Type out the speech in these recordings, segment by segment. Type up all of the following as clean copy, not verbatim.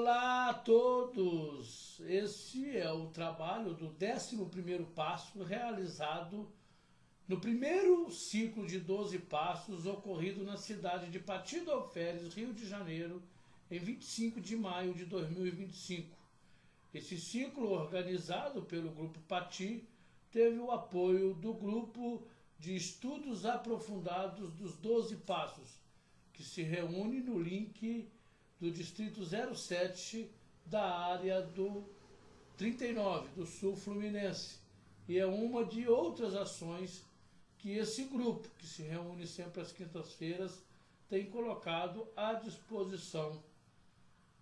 Olá a todos! Este é o trabalho do 11º passo realizado no primeiro ciclo de 12 passos ocorrido na cidade de Pati do Alferes, Rio de Janeiro, em 25 de maio de 2025. Esse ciclo, organizado pelo Grupo Pati, teve o apoio do Grupo de Estudos Aprofundados dos 12 Passos, que se reúne no link do Distrito 07 da área do 39, do Sul Fluminense. E é uma de outras ações que esse grupo, que se reúne sempre às quintas-feiras, tem colocado à disposição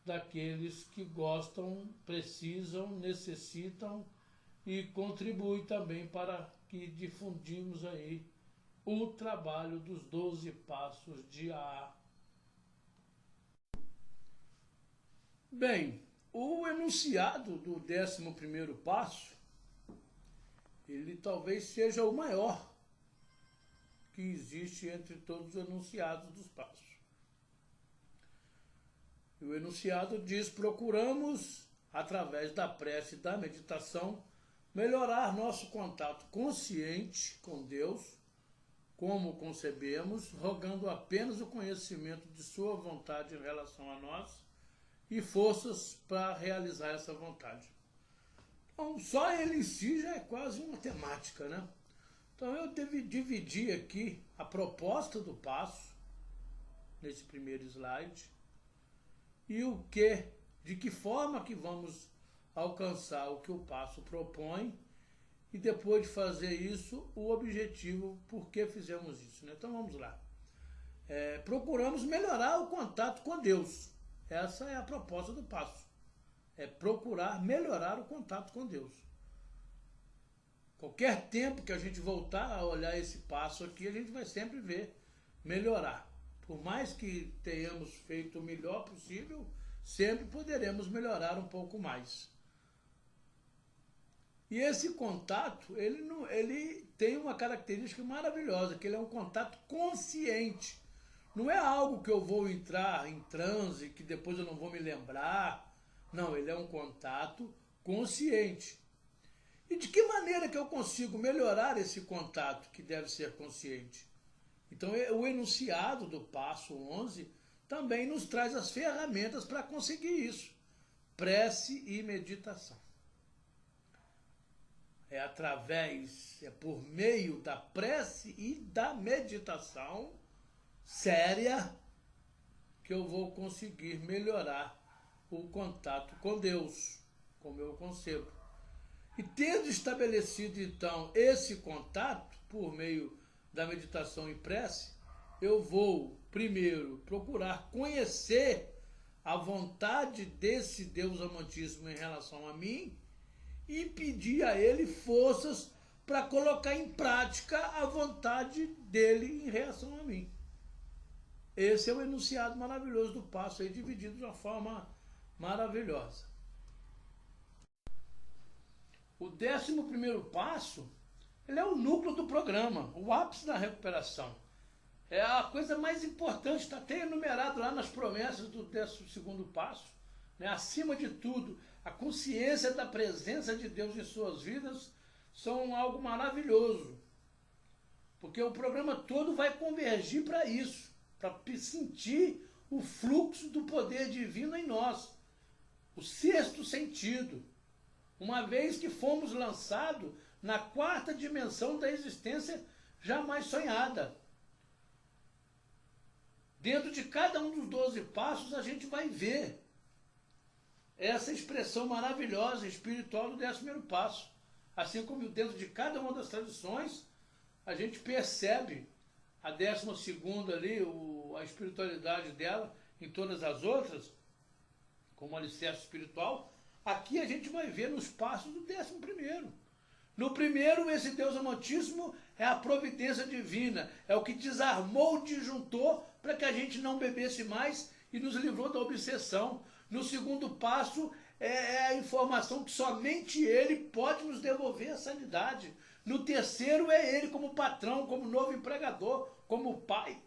daqueles que gostam, precisam, necessitam e contribuem também para que difundimos aí o trabalho dos 12 passos de AA. Bem, o enunciado do 11º passo, ele talvez seja o maior que existe entre todos os enunciados dos passos. E o enunciado diz: procuramos, através da prece e da meditação, melhorar nosso contato consciente com Deus, como concebemos, rogando apenas o conhecimento de sua vontade em relação a nós, e forças para realizar essa vontade. Então, só ele em si já é quase uma temática, né? Então, eu dividi aqui a proposta do passo, nesse primeiro slide, e de que forma que vamos alcançar o que o passo propõe, e depois de fazer isso, o objetivo, por que fizemos isso, né? Então, vamos lá. Procuramos melhorar o contato com Deus. Essa é a proposta do passo. É procurar melhorar o contato com Deus. Qualquer tempo que a gente voltar a olhar esse passo aqui, a gente vai sempre ver melhorar. Por mais que tenhamos feito o melhor possível, sempre poderemos melhorar um pouco mais. E esse contato, ele tem uma característica maravilhosa, que ele é um contato consciente. Não é algo que eu vou entrar em transe, que depois eu não vou me lembrar. Não, ele é um contato consciente. E de que maneira que eu consigo melhorar esse contato que deve ser consciente? Então, o enunciado do passo 11 também nos traz as ferramentas para conseguir isso. Prece e meditação. É por meio da prece e da meditação séria que eu vou conseguir melhorar o contato com Deus, como eu concebo. E tendo estabelecido então esse contato por meio da meditação e prece, eu vou primeiro procurar conhecer a vontade desse Deus amantíssimo em relação a mim e pedir a ele forças para colocar em prática a vontade dele em relação a mim. Esse é o enunciado maravilhoso do passo, aí dividido de uma forma maravilhosa. O 11º passo, ele é o núcleo do programa, o ápice da recuperação. É a coisa mais importante, está até enumerado lá nas promessas do 12º passo. Né? Acima de tudo, a consciência da presença de Deus em suas vidas são algo maravilhoso. Porque o programa todo vai convergir para isso. Para sentir o fluxo do poder divino em nós, o sexto sentido, uma vez que fomos lançados na 4ª dimensão da existência jamais sonhada. Dentro de cada um dos 12 passos a gente vai ver essa expressão maravilhosa espiritual do 11º passo. Assim como dentro de cada uma das tradições a gente percebe a 12ª ali, a espiritualidade dela, em todas as outras, como alicerce espiritual, aqui a gente vai ver nos passos do 11º. No primeiro, esse Deus amantíssimo é a providência divina, é o que desarmou o disjuntor para que a gente não bebesse mais e nos livrou da obsessão. No segundo passo, é a informação que somente ele pode nos devolver a sanidade. No terceiro, é ele como patrão, como novo empregador, como pai.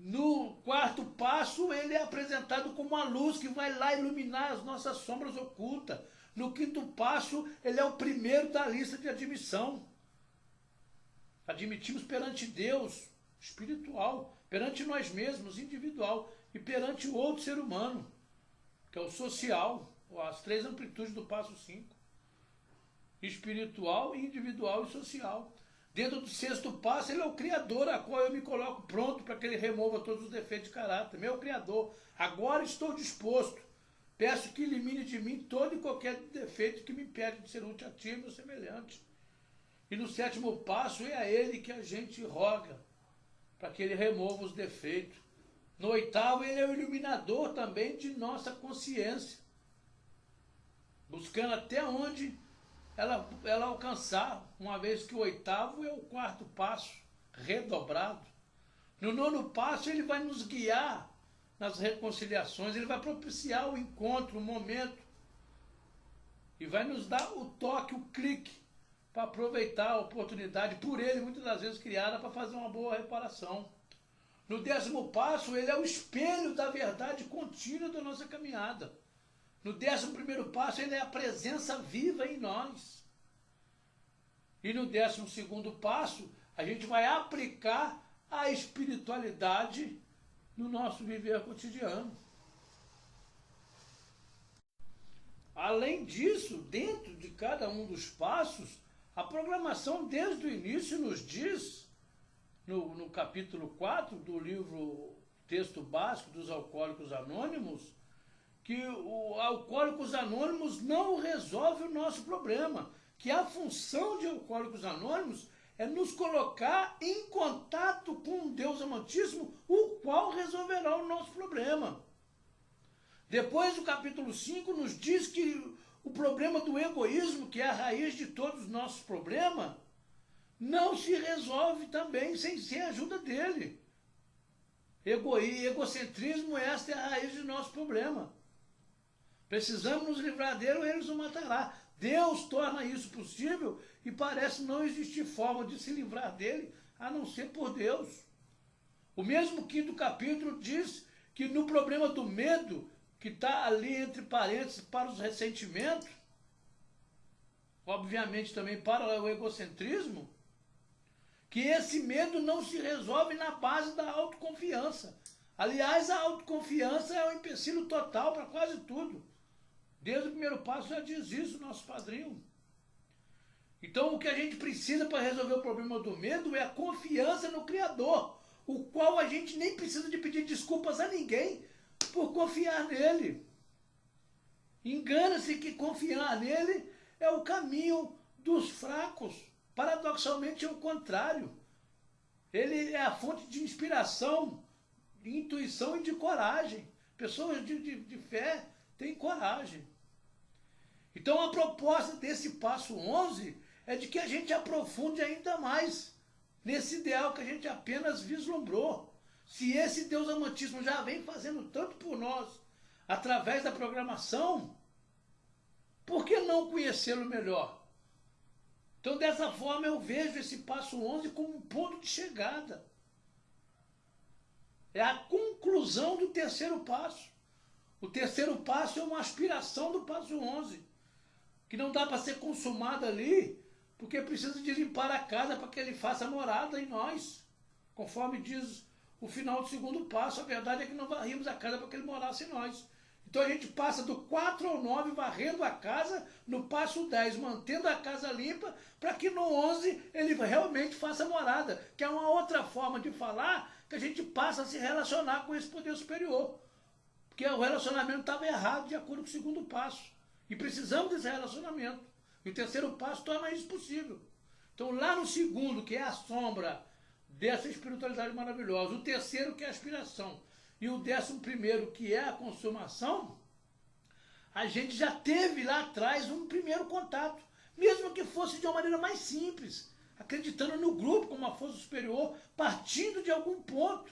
No quarto passo, ele é apresentado como uma luz que vai lá iluminar as nossas sombras ocultas. No quinto passo, ele é o primeiro da lista de admissão. Admitimos perante Deus, espiritual, perante nós mesmos, individual, e perante o outro ser humano, que é o social, as três amplitudes do passo 5. Espiritual, individual e social. Dentro do sexto passo, ele é o Criador, a qual eu me coloco pronto para que ele remova todos os defeitos de caráter. Meu Criador, agora estou disposto. Peço que elimine de mim todo e qualquer defeito que me impede de ser útil a ti e meu semelhante. E no sétimo passo, é a ele que a gente roga, para que ele remova os defeitos. No oitavo, ele é o iluminador também de nossa consciência, buscando até onde ela alcançar, uma vez que o oitavo é o quarto passo, redobrado. No nono passo, ele vai nos guiar nas reconciliações, ele vai propiciar o encontro, o momento, e vai nos dar o toque, o clique, para aproveitar a oportunidade, por ele, muitas das vezes criada, para fazer uma boa reparação. No décimo passo, ele é o espelho da verdade contínua da nossa caminhada. No 11º passo, ele é a presença viva em nós. E no 12º passo, a gente vai aplicar a espiritualidade no nosso viver cotidiano. Além disso, dentro de cada um dos passos, a programação desde o início nos diz, no capítulo 4 do livro Texto Básico dos Alcoólicos Anônimos, que o Alcoólicos Anônimos não resolve o nosso problema, que a função de Alcoólicos Anônimos é nos colocar em contato com um Deus amantíssimo, o qual resolverá o nosso problema. Depois o capítulo 5 nos diz que o problema do egoísmo, que é a raiz de todos os nossos problemas, não se resolve também sem ser a ajuda dele. Egocentrismo, esta é a raiz do nosso problema. Precisamos nos livrar dele ou ele nos matará. Deus torna isso possível e parece não existir forma de se livrar dele, a não ser por Deus. O mesmo 5º capítulo diz que no problema do medo, que está ali entre parênteses para os ressentimentos, obviamente também para o egocentrismo, que esse medo não se resolve na base da autoconfiança. Aliás, a autoconfiança é um empecilho total para quase tudo. Desde o primeiro passo já diz isso, nosso padrinho. Então, o que a gente precisa para resolver o problema do medo é a confiança no Criador, o qual a gente nem precisa de pedir desculpas a ninguém por confiar nele. Engana-se que confiar nele é o caminho dos fracos. Paradoxalmente é o contrário. Ele é a fonte de inspiração, de intuição e de coragem. Pessoas de fé têm coragem. Então a proposta desse passo 11 é de que a gente aprofunde ainda mais nesse ideal que a gente apenas vislumbrou. Se esse Deus amantíssimo já vem fazendo tanto por nós, através da programação, por que não conhecê-lo melhor? Então, dessa forma, eu vejo esse passo 11 como um ponto de chegada. É a conclusão do terceiro passo. O terceiro passo é uma aspiração do passo 11, que não dá para ser consumada ali, porque precisa de limpar a casa para que ele faça morada em nós. Conforme diz o final do segundo passo, a verdade é que não varrimos a casa para que ele morasse em nós. Então a gente passa do 4 ao 9, varrendo a casa, no passo 10, mantendo a casa limpa, para que no 11 ele realmente faça morada, que é uma outra forma de falar que a gente passa a se relacionar com esse poder superior. Porque o relacionamento estava errado de acordo com o segundo passo. E precisamos desse relacionamento. E o terceiro passo torna isso possível. Então lá no segundo, que é a sombra dessa espiritualidade maravilhosa, o terceiro, que é a aspiração, e o 11º, que é a consumação, a gente já teve lá atrás um primeiro contato, mesmo que fosse de uma maneira mais simples, acreditando no grupo como uma força superior, partindo de algum ponto,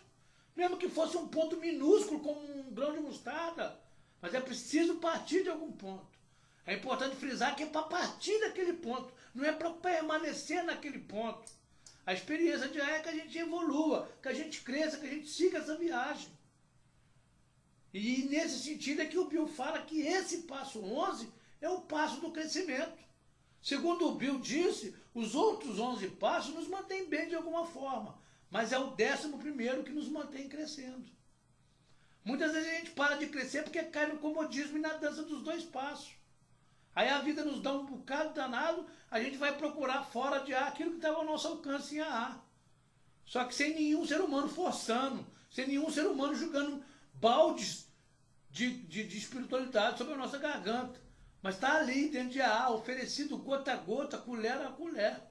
mesmo que fosse um ponto minúsculo, como um grão de mostarda, mas é preciso partir de algum ponto. É importante frisar que é para partir daquele ponto, não é para permanecer naquele ponto. A experiência diária é que a gente evolua, que a gente cresça, que a gente siga essa viagem. E nesse sentido é que o Bill fala que esse passo 11 é o passo do crescimento. Segundo o Bill disse, os outros 11 passos nos mantêm bem de alguma forma, mas é o 11º que nos mantém crescendo. Muitas vezes a gente para de crescer porque cai no comodismo e na dança dos 2 passos. Aí a vida nos dá um bocado danado, a gente vai procurar fora de A aquilo que estava ao nosso alcance em AA. Só que sem nenhum ser humano forçando, sem nenhum ser humano jogando baldes de espiritualidade sobre a nossa garganta. Mas está ali dentro de AA, oferecido gota a gota, colher a colher,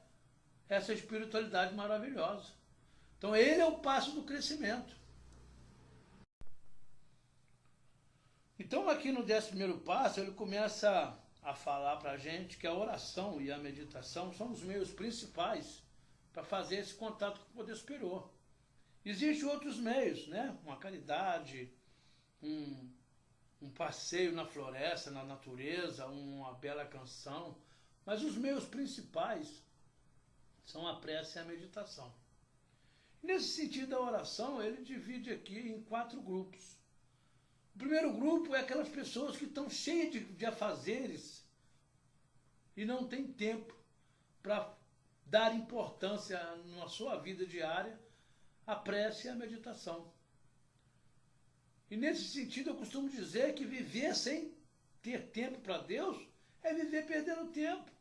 essa espiritualidade maravilhosa. Então ele é o passo do crescimento. Então aqui no 11º passo ele começa a falar para a gente que a oração e a meditação são os meios principais para fazer esse contato com o poder superior. Existem outros meios, né? Uma caridade, um passeio na floresta, na natureza, uma bela canção, mas os meios principais são a prece e a meditação. Nesse sentido, a oração ele divide aqui em 4 grupos. O primeiro grupo é aquelas pessoas que estão cheias de afazeres e não têm tempo para dar importância na sua vida diária à prece e à meditação. E nesse sentido eu costumo dizer que viver sem ter tempo para Deus é viver perdendo tempo.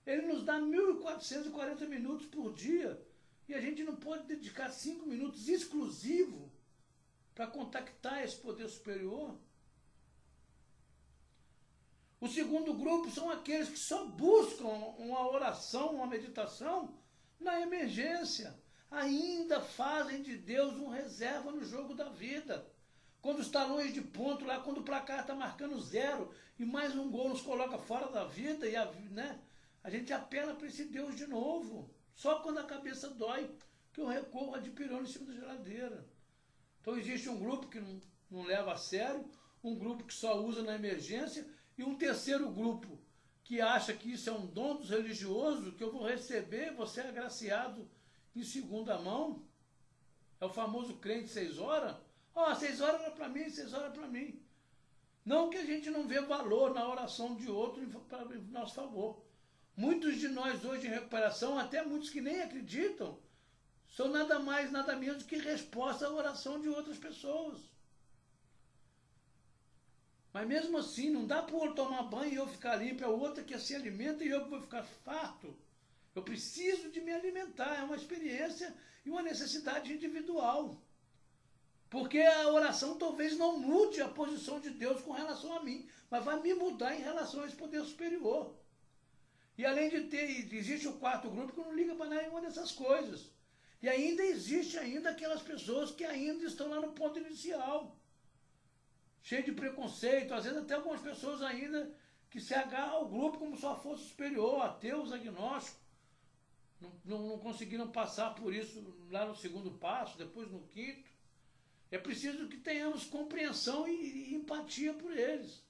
Ele nos dá 1.440 minutos por dia e a gente não pode dedicar 5 minutos exclusivos para contactar esse poder superior. O segundo grupo são aqueles que só buscam uma oração, uma meditação na emergência. Ainda fazem de Deus um reserva no jogo da vida. Quando os talões de ponto lá, quando o placar está marcando 0 e mais um gol nos coloca fora da vida, e a gente apela para esse Deus de novo. Só quando a cabeça dói que eu recorro a de pirona em cima da geladeira. Então existe um grupo que não leva a sério, um grupo que só usa na emergência e um terceiro grupo que acha que isso é um dom dos religiosos, que eu vou receber, vou ser agraciado em segunda mão. É o famoso crente 6 horas. 6 horas era para mim, 6 horas para mim. Não que a gente não vê valor na oração de outro em nosso favor. Muitos de nós hoje em recuperação, até muitos que nem acreditam, são nada mais, nada menos que resposta à oração de outras pessoas. Mas mesmo assim, não dá para o outro tomar banho e eu ficar limpo, é o outro que se alimenta e eu que vou ficar farto. Eu preciso de me alimentar, é uma experiência e uma necessidade individual. Porque a oração talvez não mude a posição de Deus com relação a mim, mas vai me mudar em relação a esse poder superior. E além de ter, existe o 4º grupo que não liga para nenhuma dessas coisas. E ainda existe aquelas pessoas que ainda estão lá no ponto inicial. Cheio de preconceito, às vezes até algumas pessoas ainda que se agarram ao grupo como sua força superior, ateus, agnósticos. Não conseguiram passar por isso lá no 2º passo, depois no 5º. É preciso que tenhamos compreensão e empatia por eles.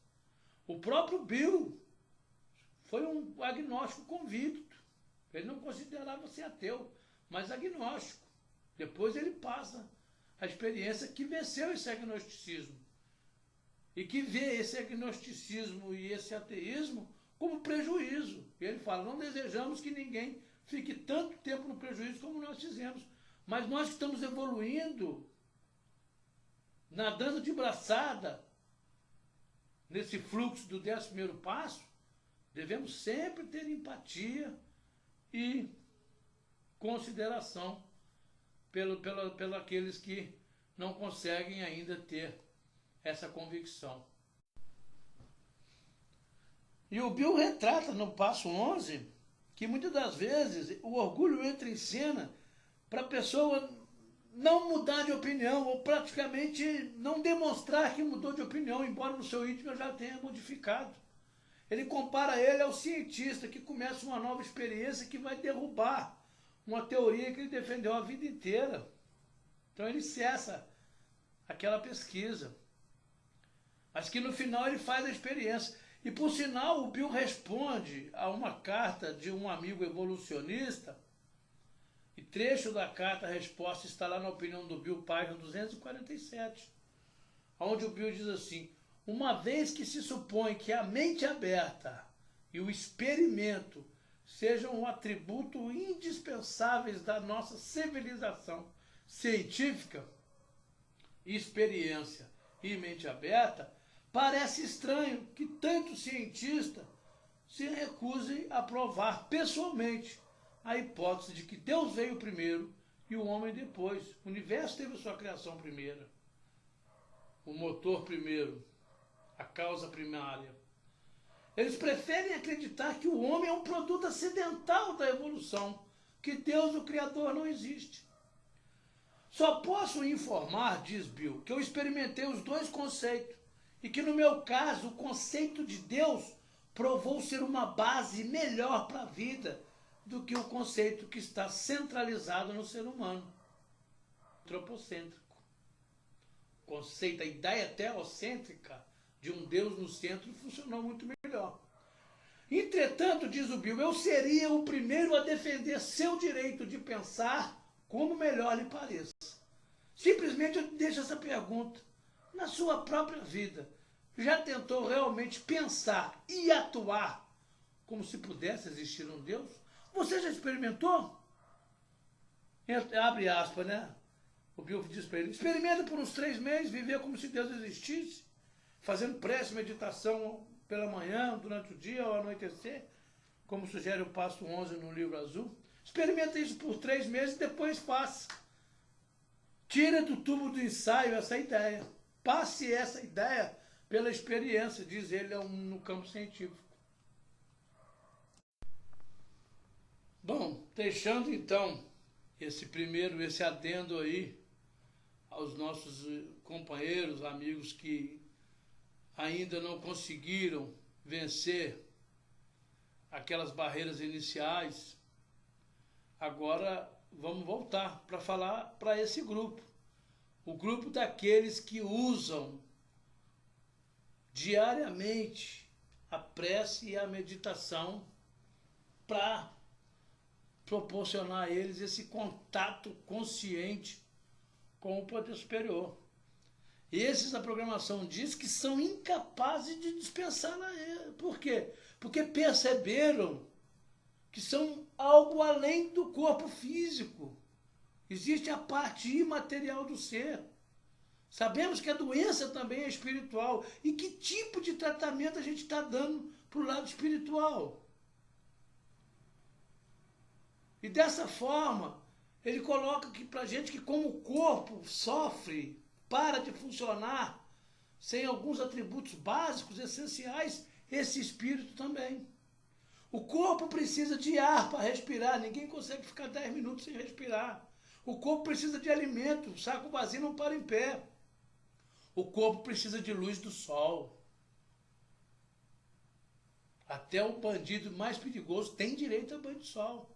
O próprio Bill foi um agnóstico convicto. Ele não considerava ser ateu, mas agnóstico. Depois ele passa a experiência que venceu esse agnosticismo. E que vê esse agnosticismo e esse ateísmo como prejuízo. E ele fala, não desejamos que ninguém fique tanto tempo no prejuízo como nós fizemos. Mas nós que estamos evoluindo, nadando de braçada, nesse fluxo do 11º passo, devemos sempre ter empatia e consideração pelo aqueles que não conseguem ainda ter essa convicção. E o Bill retrata no passo 11 que muitas das vezes o orgulho entra em cena para a pessoa não mudar de opinião ou praticamente não demonstrar que mudou de opinião, embora no seu íntimo já tenha modificado. Ele compara ele ao cientista que começa uma nova experiência que vai derrubar uma teoria que ele defendeu a vida inteira. Então ele cessa aquela pesquisa. Mas que no final ele faz a experiência. E por sinal o Bill responde a uma carta de um amigo evolucionista. E trecho da carta-resposta está lá na opinião do Bill, página 247, onde o Bill diz assim: uma vez que se supõe que a mente aberta e o experimento sejam um atributo indispensáveis da nossa civilização científica, experiência e mente aberta, parece estranho que tanto cientista se recusem a provar pessoalmente a hipótese de que Deus veio primeiro e o homem depois. O universo teve sua criação primeira, o motor primeiro, a causa primária. Eles preferem acreditar que o homem é um produto acidental da evolução, que Deus, o Criador, não existe. Só posso informar, diz Bill, que eu experimentei os dois conceitos e que, no meu caso, o conceito de Deus provou ser uma base melhor para a vida do que o conceito que está centralizado no ser humano, antropocêntrico. O conceito, a ideia teocêntrica de um Deus no centro funcionou muito melhor. Entretanto, diz o Bill, eu seria o primeiro a defender seu direito de pensar como melhor lhe pareça. Simplesmente eu deixo essa pergunta. Na sua própria vida, já tentou realmente pensar e atuar como se pudesse existir um Deus? Você já experimentou? Abre aspas, né? O Bill diz para ele: experimenta por uns 3 meses viver como se Deus existisse, fazendo prece, meditação pela manhã, durante o dia, ao anoitecer, como sugere o passo 11 no livro azul. Experimenta isso por 3 meses e depois faça. Tira do tubo do ensaio essa ideia. Passe essa ideia pela experiência, diz ele no campo científico. Bom, deixando então esse adendo aí aos nossos companheiros, amigos que ainda não conseguiram vencer aquelas barreiras iniciais, agora vamos voltar para falar para esse grupo. O grupo daqueles que usam diariamente a prece e a meditação para proporcionar a eles esse contato consciente com o poder superior. Esses, a programação diz que são incapazes de dispensar a ele. Por quê? Porque perceberam que são algo além do corpo físico. Existe a parte imaterial do ser. Sabemos que a doença também é espiritual. E que tipo de tratamento a gente está dando para o lado espiritual? E dessa forma, ele coloca aqui para a gente que como o corpo sofre, para de funcionar, sem alguns atributos básicos, essenciais, esse espírito também. O corpo precisa de ar para respirar, ninguém consegue ficar 10 minutos sem respirar. O corpo precisa de alimento, o saco vazio não para em pé. O corpo precisa de luz do sol. Até o bandido mais perigoso tem direito a banho de sol.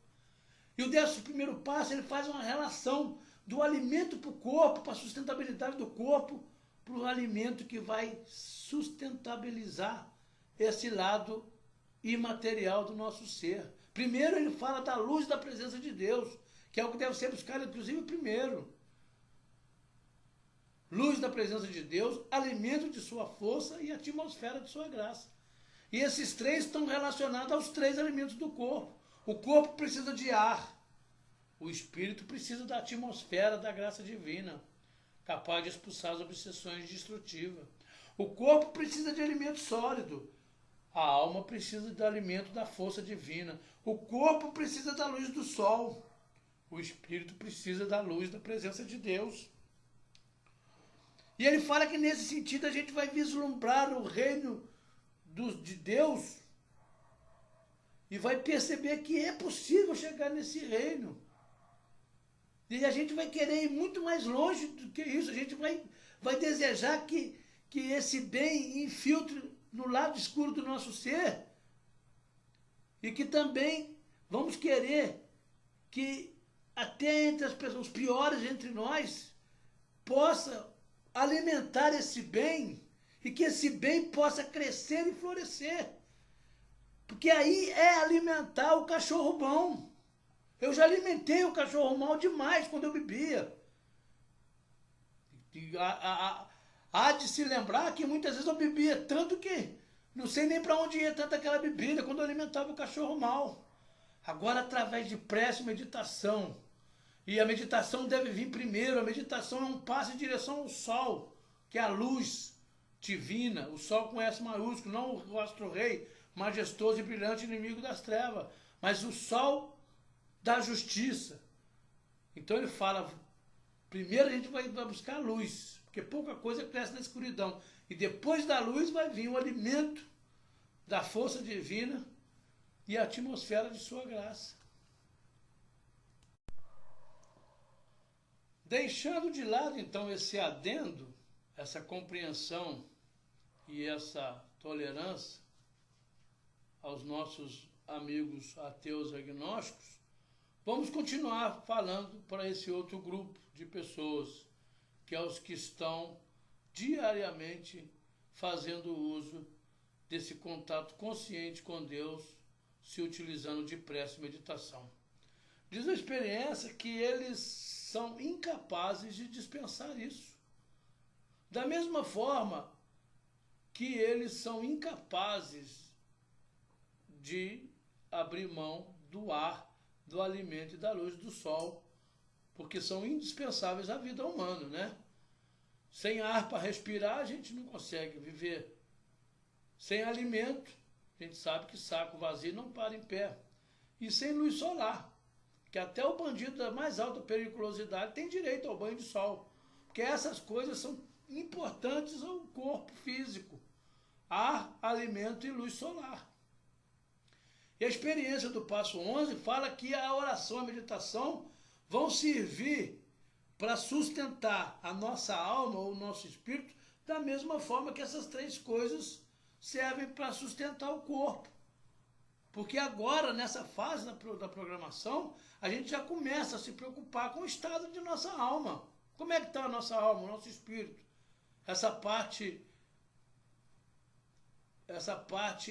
E o 11º passo, ele faz uma relação do alimento para o corpo, para a sustentabilidade do corpo, para o alimento que vai sustentabilizar esse lado imaterial do nosso ser. Primeiro ele fala da luz da presença de Deus, que é o que deve ser buscado, inclusive, primeiro. Luz da presença de Deus, alimento de sua força e atmosfera de sua graça. E esses 3 estão relacionados aos 3 alimentos do corpo. O corpo precisa de ar. O espírito precisa da atmosfera da graça divina, capaz de expulsar as obsessões destrutivas. O corpo precisa de alimento sólido. A alma precisa do alimento da força divina. O corpo precisa da luz do sol. O espírito precisa da luz da presença de Deus. E ele fala que nesse sentido a gente vai vislumbrar o reino de Deus e vai perceber que é possível chegar nesse reino. E a gente vai querer ir muito mais longe do que isso. A gente vai desejar que esse bem infiltre no lado escuro do nosso ser. E que também vamos querer que até entre as pessoas, os piores entre nós, possa alimentar esse bem e que esse bem possa crescer e florescer. Porque aí é alimentar o cachorro bom. Eu já alimentei o cachorro mal demais quando eu bebia. E há de se lembrar que muitas vezes eu bebia tanto que não sei nem para onde ia tanta aquela bebida quando eu alimentava o cachorro mal. Agora, através de prece e meditação, e a meditação deve vir primeiro, a meditação é um passo em direção ao sol, que é a luz divina, o sol com S maiúsculo, não o astro-rei, majestoso e brilhante inimigo das trevas, mas o sol da justiça. Então ele fala, primeiro a gente vai buscar a luz, porque pouca coisa cresce na escuridão, e depois da luz vai vir o alimento da força divina e a atmosfera de sua graça. Deixando de lado então esse adendo, essa compreensão e essa tolerância aos nossos amigos ateus e agnósticos, vamos continuar falando para esse outro grupo de pessoas, que é os que estão diariamente fazendo uso desse contato consciente com Deus, se utilizando de prece e meditação. Diz a experiência que eles são incapazes de dispensar isso. Da mesma forma que eles são incapazes de abrir mão do ar, do alimento e da luz do sol, porque são indispensáveis à vida humana, né? Sem ar para respirar, a gente não consegue viver. Sem alimento, a gente sabe que saco vazio não para em pé. E sem luz solar, que até o bandido da mais alta periculosidade tem direito ao banho de sol, porque essas coisas são importantes ao corpo físico: ar, alimento e luz solar. E a experiência do passo 11 fala que a oração e a meditação vão servir para sustentar a nossa alma ou o nosso espírito da mesma forma que essas três coisas servem para sustentar o corpo. Porque agora, nessa fase da programação, a gente já começa a se preocupar com o estado de nossa alma. Como é que está a nossa alma, o nosso espírito? Essa parte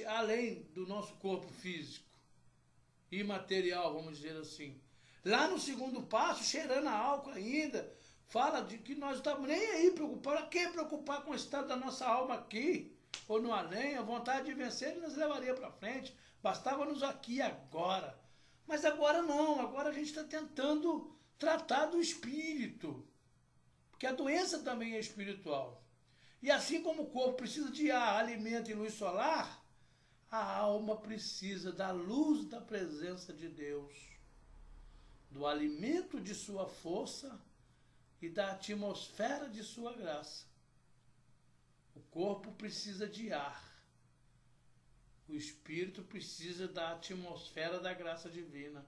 além do nosso corpo físico, imaterial, vamos dizer assim. Lá no segundo passo, cheirando a álcool ainda, fala de que nós não estamos nem aí preocupados. Quem preocupar com o estado da nossa alma aqui, ou no além, a vontade de vencer nos levaria para frente. Bastava-nos aqui agora. Mas agora não, agora a gente está tentando tratar do espírito, porque a doença também é espiritual. E assim como o corpo precisa de ar, alimento e luz solar, a alma precisa da luz da presença de Deus, do alimento de sua força e da atmosfera de sua graça. O corpo precisa de ar. O espírito precisa da atmosfera da graça divina,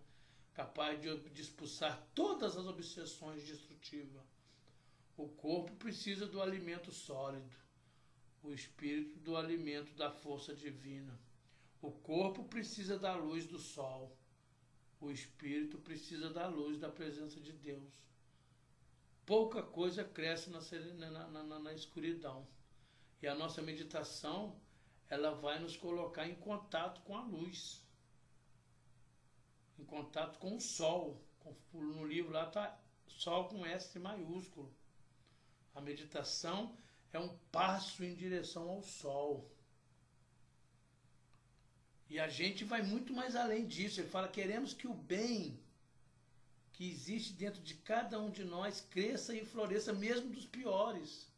capaz de expulsar todas as obsessões destrutivas. O corpo precisa do alimento sólido, o espírito do alimento da força divina. O corpo precisa da luz do sol, o espírito precisa da luz da presença de Deus. Pouca coisa cresce na escuridão. E a nossa meditação, ela vai nos colocar em contato com a luz, em contato com o sol. No livro lá está sol com S maiúsculo. A meditação é um passo em direção ao sol. E a gente vai muito mais além disso. Ele fala, queremos que o bem que existe dentro de cada um de nós cresça e floresça, mesmo dos piores.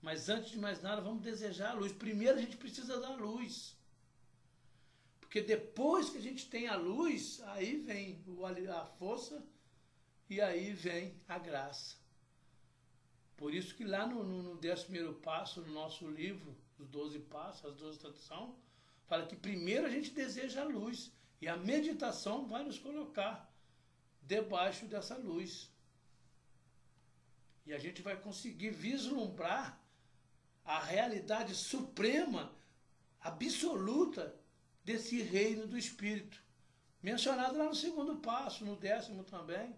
Mas antes de mais nada, vamos desejar a luz. Primeiro a gente precisa da luz. Porque depois que a gente tem a luz, aí vem a força e aí vem a graça. Por isso que lá no 11º passo, no nosso livro, os 12 passos, as 12 tradições, fala que primeiro a gente deseja a luz. E a meditação vai nos colocar debaixo dessa luz. E a gente vai conseguir vislumbrar a realidade suprema, absoluta, desse reino do Espírito. Mencionado lá no 2º passo, no 10º também.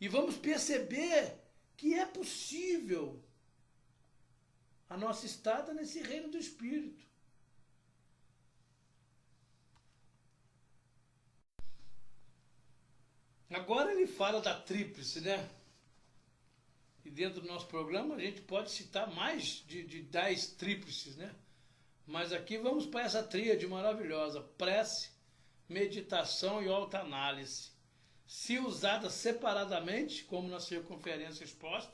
E vamos perceber que é possível a nossa estada nesse reino do Espírito. Agora ele fala da tríplice, né? E dentro do nosso programa a gente pode citar mais de 10 tríplices, né? Mas aqui vamos para essa tríade maravilhosa: prece, meditação e autoanálise. Se usada separadamente, como na circunferência exposta,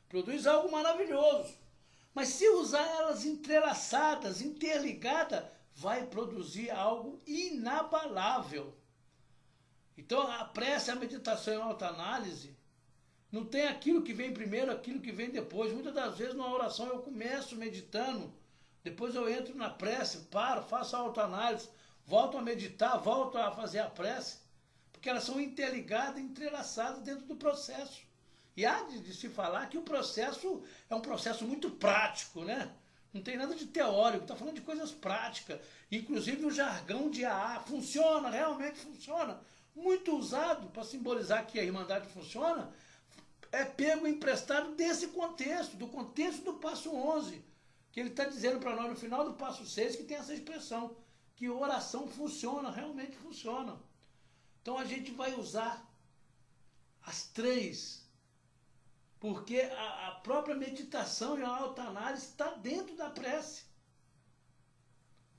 produz algo maravilhoso. Mas se usar elas entrelaçadas, interligadas, vai produzir algo inabalável. Então a prece, a meditação e a autoanálise não tem aquilo que vem primeiro, aquilo que vem depois. Muitas das vezes numa oração eu começo meditando, depois eu entro na prece, paro, faço a autoanálise, volto a meditar, volto a fazer a prece, porque elas são interligadas, entrelaçadas dentro do processo. E há de se falar que o processo é um processo muito prático, né? Não tem nada de teórico, está falando de coisas práticas. Inclusive o jargão de AA funciona, realmente funciona. Muito usado para simbolizar que a Irmandade funciona, é pego emprestado desse contexto, do contexto do passo 11, que ele está dizendo para nós no final do passo 6 que tem essa expressão, que oração funciona, realmente funciona. Então a gente vai usar as três, porque a própria meditação e a autoanálise está dentro da prece.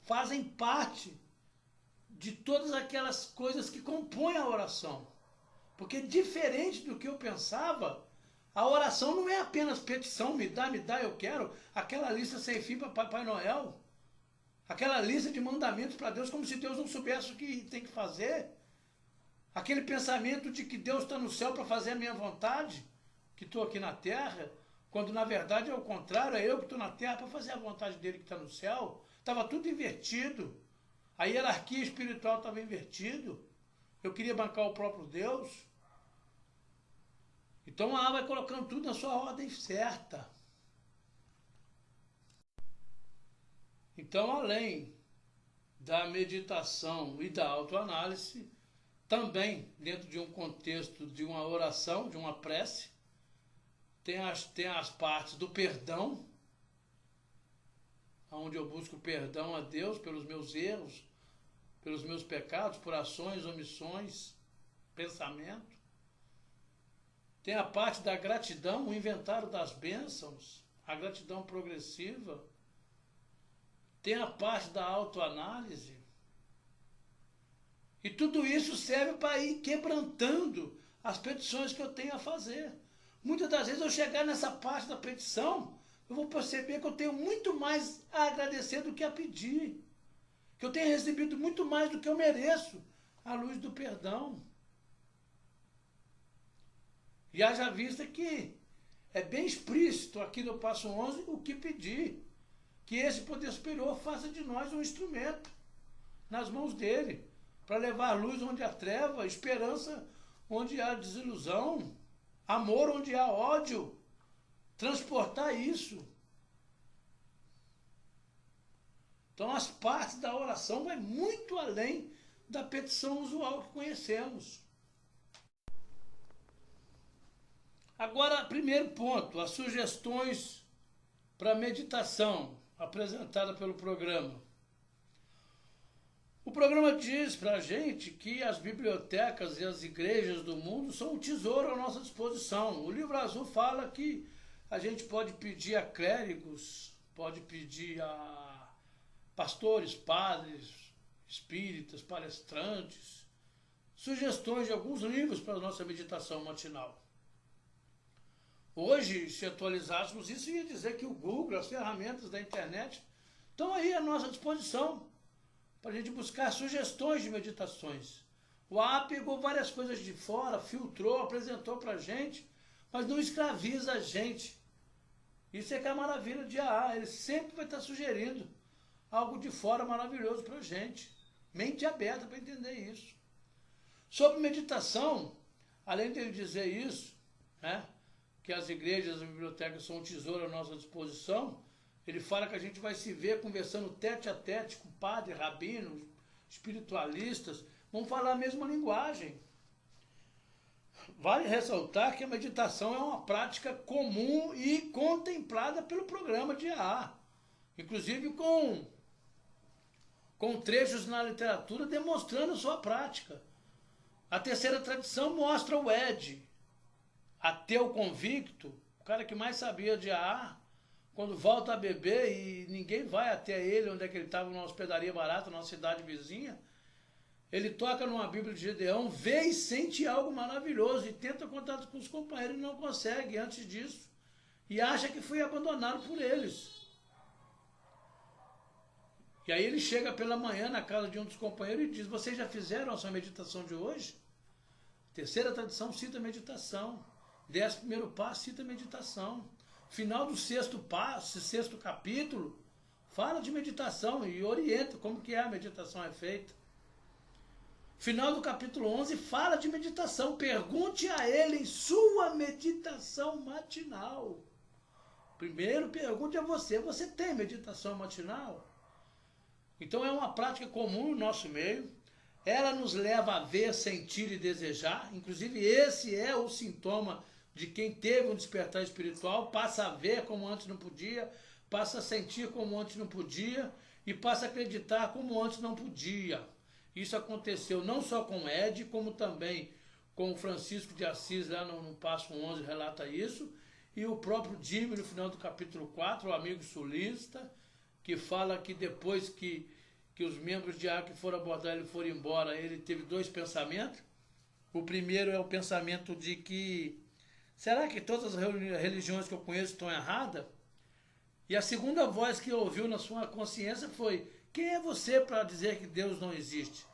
Fazem parte de todas aquelas coisas que compõem a oração. Porque diferente do que eu pensava, a oração não é apenas petição, me dá, eu quero, aquela lista sem fim para Papai Noel, aquela lista de mandamentos para Deus, como se Deus não soubesse o que tem que fazer, aquele pensamento de que Deus está no céu para fazer a minha vontade, que estou aqui na terra, quando na verdade é o contrário, é eu que estou na terra para fazer a vontade dele que está no céu. Estava tudo invertido, a hierarquia espiritual estava invertida, eu queria bancar o próprio Deus. Então a vai colocando tudo na sua ordem certa. Então, além da meditação e da autoanálise, também dentro de um contexto de uma oração, de uma prece, tem as partes do perdão, onde eu busco perdão a Deus pelos meus erros, pelos meus pecados, por ações, omissões, pensamento. Tem a parte da gratidão, o inventário das bênçãos, a gratidão progressiva. Tem a parte da autoanálise. E tudo isso serve para ir quebrantando as petições que eu tenho a fazer. Muitas das vezes eu chegar nessa parte da petição, eu vou perceber que eu tenho muito mais a agradecer do que a pedir. Que eu tenho recebido muito mais do que eu mereço, à luz do perdão. E haja vista que é bem explícito aqui no passo 11 o que pedir. Que esse poder superior faça de nós um instrumento nas mãos dele, para levar luz onde há treva, esperança onde há desilusão, amor onde há ódio, transportar isso. Então as partes da oração vai muito além da petição usual que conhecemos. Agora, primeiro ponto, as sugestões para meditação apresentada pelo programa. O programa diz para a gente que as bibliotecas e as igrejas do mundo são um tesouro à nossa disposição. O livro azul fala que a gente pode pedir a clérigos, pode pedir a pastores, padres, espíritas, palestrantes, sugestões de alguns livros para a nossa meditação matinal. Hoje, se atualizássemos isso, ia dizer que o Google, as ferramentas da internet, estão aí à nossa disposição para a gente buscar sugestões de meditações. O AA pegou várias coisas de fora, filtrou, apresentou para a gente, mas não escraviza a gente. Isso é que é a maravilha de AA, ele sempre vai estar sugerindo algo de fora maravilhoso para a gente. Mente aberta para entender isso. Sobre meditação, além dele dizer isso, né, que as igrejas e as bibliotecas são um tesouro à nossa disposição, ele fala que a gente vai se ver conversando tete a tete com padres, rabinos, espiritualistas, vão falar a mesma linguagem. Vale ressaltar que a meditação é uma prática comum e contemplada pelo programa de AA, inclusive com trechos na literatura demonstrando sua prática. A terceira tradição mostra o Ed, ateu convicto, o cara que mais sabia de AA, quando volta a beber e ninguém vai até ele, onde é que ele estava, numa hospedaria barata, numa cidade vizinha, ele toca numa Bíblia de Gedeão, vê e sente algo maravilhoso e tenta contato com os companheiros e não consegue antes disso. E acha que foi abandonado por eles. E aí ele chega pela manhã na casa de um dos companheiros e diz: vocês já fizeram a sua meditação de hoje? Terceira tradição cita meditação. 11º passo cita meditação. Final do 6º passo, 6º capítulo, fala de meditação e orienta como que a meditação é feita. Final do capítulo 11 fala de meditação. Pergunte a ele em sua meditação matinal. Primeiro pergunte a você: você tem meditação matinal? Então é uma prática comum no nosso meio. Ela nos leva a ver, sentir e desejar. Inclusive esse é o sintoma de quem teve um despertar espiritual. Passa a ver como antes não podia, passa a sentir como antes não podia e passa a acreditar como antes não podia. Isso aconteceu não só com Ed, como também com o Francisco de Assis, lá no passo 11 relata isso, e o próprio Jimmy no final do capítulo 4, o amigo sulista, que fala que depois que os membros de AA que foram abordar ele foram embora, ele teve 2 pensamentos. O primeiro é o pensamento de que, será que todas as religiões que eu conheço estão erradas? E a segunda voz que ouviu na sua consciência foi: quem é você para dizer que Deus não existe?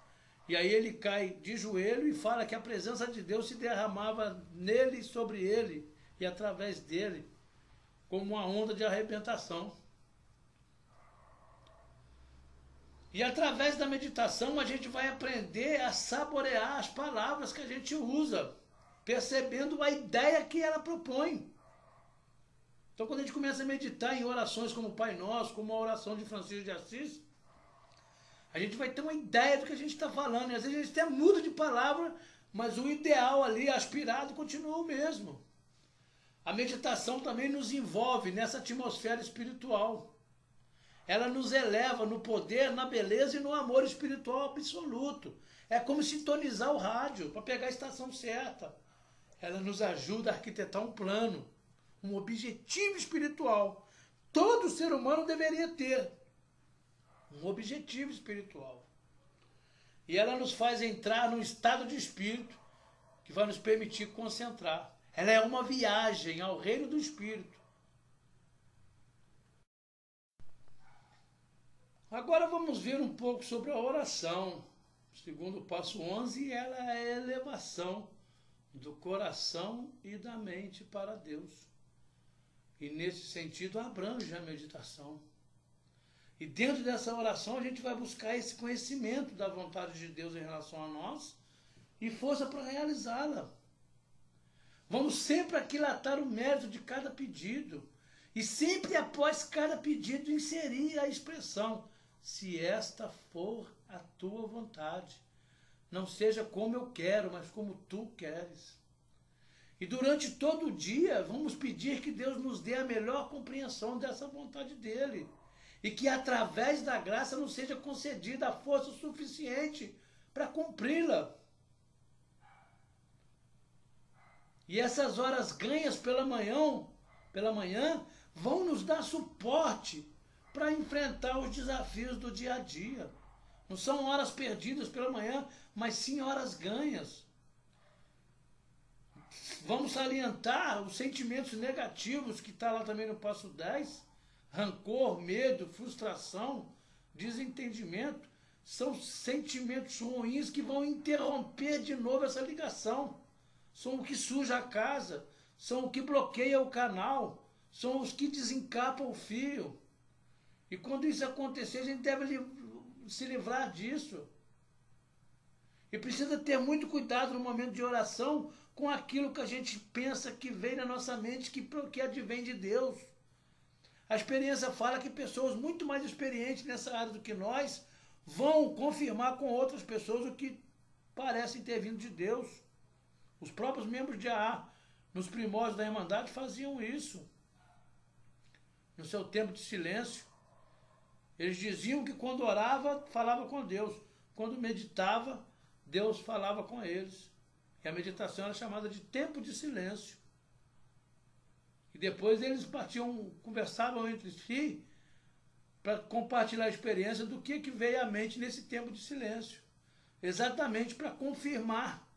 E aí ele cai de joelho e fala que a presença de Deus se derramava nele e sobre ele e através dele, como uma onda de arrebentação. E através da meditação a gente vai aprender a saborear as palavras que a gente usa, percebendo a ideia que ela propõe. Então quando a gente começa a meditar em orações como o Pai Nosso, como a oração de Francisco de Assis, a gente vai ter uma ideia do que a gente está falando. E às vezes a gente até muda de palavra, mas o ideal ali, aspirado, continua o mesmo. A meditação também nos envolve nessa atmosfera espiritual. Ela nos eleva no poder, na beleza e no amor espiritual absoluto. É como sintonizar o rádio para pegar a estação certa. Ela nos ajuda a arquitetar um plano, um objetivo espiritual. Todo ser humano deveria ter um objetivo espiritual. E ela nos faz entrar num estado de espírito que vai nos permitir concentrar. Ela é uma viagem ao reino do espírito. Agora vamos ver um pouco sobre a oração. Segundo o passo 11, ela é a elevação do coração e da mente para Deus. E nesse sentido abrange a meditação. E dentro dessa oração a gente vai buscar esse conhecimento da vontade de Deus em relação a nós e força para realizá-la. Vamos sempre aquilatar o mérito de cada pedido e sempre após cada pedido inserir a expressão: se esta for a tua vontade, não seja como eu quero, mas como tu queres. E durante todo o dia vamos pedir que Deus nos dê a melhor compreensão dessa vontade dele e que através da graça nos seja concedida a força suficiente para cumpri-la. E essas horas ganhas pela manhã vão nos dar suporte para enfrentar os desafios do dia a dia. Não são horas perdidas pela manhã, mas sim horas ganhas. Vamos salientar os sentimentos negativos que está lá também no passo 10. Rancor, medo, frustração, desentendimento. São sentimentos ruins que vão interromper de novo essa ligação. São o que suja a casa, são o que bloqueia o canal, são os que desencapam o fio. E quando isso acontecer, a gente deve se livrar disso. E precisa ter muito cuidado no momento de oração com aquilo que a gente pensa que vem na nossa mente, que advém de Deus. A experiência fala que pessoas muito mais experientes nessa área do que nós vão confirmar com outras pessoas o que parece ter vindo de Deus. Os próprios membros de AA, nos primórdios da Irmandade, faziam isso. No seu tempo de silêncio, eles diziam que quando orava, falava com Deus. Quando meditava, Deus falava com eles. E a meditação era chamada de tempo de silêncio. E depois eles conversavam entre si para compartilhar a experiência do que veio à mente nesse tempo de silêncio. Exatamente para confirmar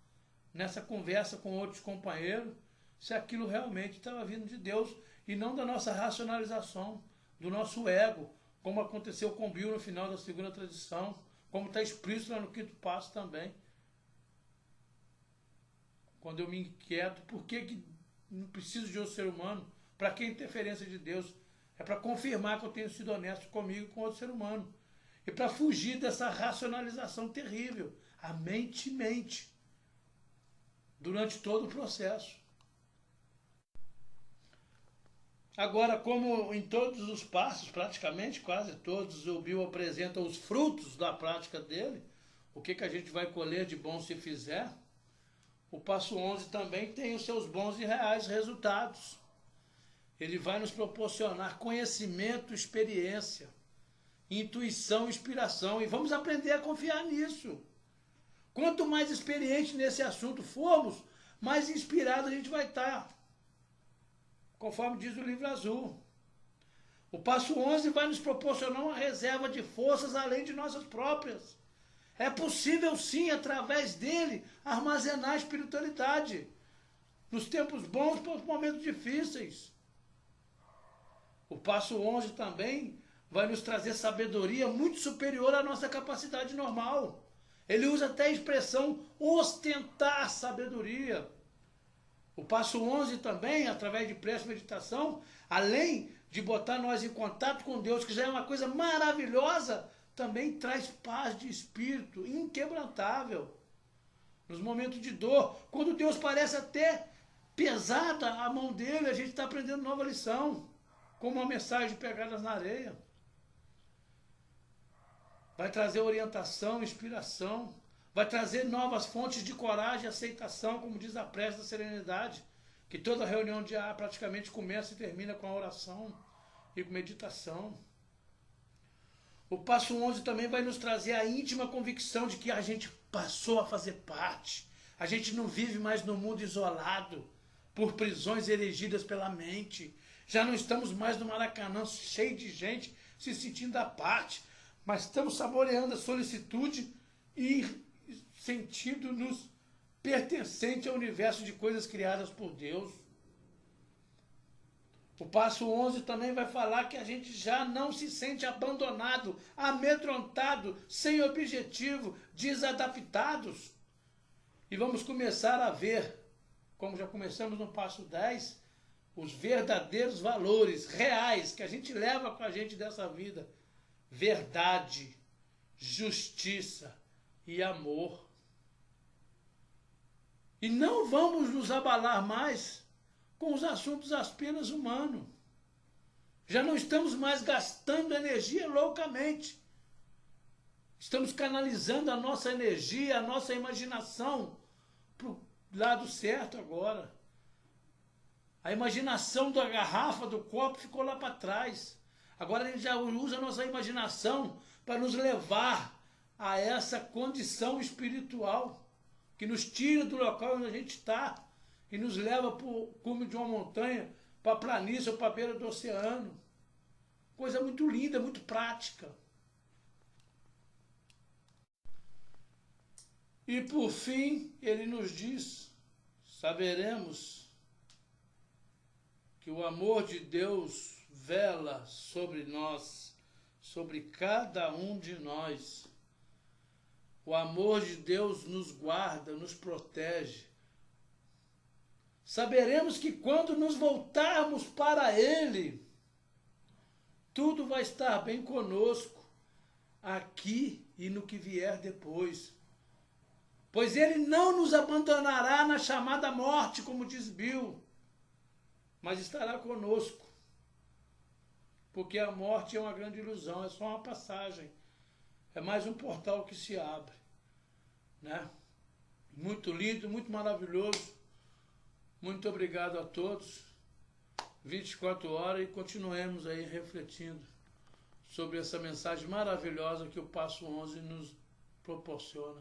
nessa conversa com outros companheiros se aquilo realmente estava vindo de Deus e não da nossa racionalização, do nosso ego, como aconteceu com Bill no final da segunda tradição, como está explícito lá no quinto passo também. Quando eu me inquieto, por que não preciso de outro ser humano? Para que a interferência de Deus? É para confirmar que eu tenho sido honesto comigo e com outro ser humano. E para fugir dessa racionalização terrível. A mente mente. Durante todo o processo. Agora, como em todos os passos, praticamente quase todos, o Bill apresenta os frutos da prática dele, o que a gente vai colher de bom se fizer, o passo 11 também tem os seus bons e reais resultados. Ele vai nos proporcionar conhecimento, experiência, intuição, inspiração, e vamos aprender a confiar nisso. Quanto mais experiente nesse assunto formos, mais inspirado a gente vai estar, conforme diz o livro azul. O passo 11 vai nos proporcionar uma reserva de forças além de nossas próprias. É possível sim, através dele, armazenar a espiritualidade, nos tempos bons para os momentos difíceis. O passo 11 também vai nos trazer sabedoria muito superior à nossa capacidade normal. Ele usa até a expressão ostentar sabedoria. O passo 11 também, através de prece e meditação, além de botar nós em contato com Deus, que já é uma coisa maravilhosa, também traz paz de espírito inquebrantável. Nos momentos de dor, quando Deus parece até pesada a mão dele, a gente está aprendendo nova lição, como uma mensagem de pegadas na areia. Vai trazer orientação, inspiração, vai trazer novas fontes de coragem e aceitação, como diz a prece da serenidade, que toda reunião diária praticamente começa e termina com a oração e com meditação. O passo 11 também vai nos trazer a íntima convicção de que a gente passou a fazer parte. A gente não vive mais no mundo isolado, por prisões erigidas pela mente. Já não estamos mais no Maracanã cheio de gente se sentindo à parte, mas estamos saboreando a solicitude e sentindo-nos pertencente ao universo de coisas criadas por Deus. O passo 11 também vai falar que a gente já não se sente abandonado, amedrontado, sem objetivo, desadaptados. E vamos começar a ver, como já começamos no passo 10, os verdadeiros valores reais que a gente leva com a gente dessa vida. Verdade, justiça e amor. E não vamos nos abalar mais com os assuntos apenas humanos. Já não estamos mais gastando energia loucamente. Estamos canalizando a nossa energia, a nossa imaginação para o lado certo agora. A imaginação da garrafa, do copo ficou lá para trás. Agora a gente já usa a nossa imaginação para nos levar a essa condição espiritual que nos tira do local onde a gente está e nos leva para o cume de uma montanha, para a planície ou para a beira do oceano. Coisa muito linda, muito prática. E por fim, ele nos diz, saberemos que o amor de Deus vela sobre nós, sobre cada um de nós. O amor de Deus nos guarda, nos protege. Saberemos que quando nos voltarmos para Ele, tudo vai estar bem conosco, aqui e no que vier depois. Pois Ele não nos abandonará na chamada morte, como diz Bill, mas estará conosco. Porque a morte é uma grande ilusão, é só uma passagem. É mais um portal que se abre, né? Muito lindo, muito maravilhoso. Muito obrigado a todos. 24 horas e continuemos aí refletindo sobre essa mensagem maravilhosa que o Passo 11 nos proporciona.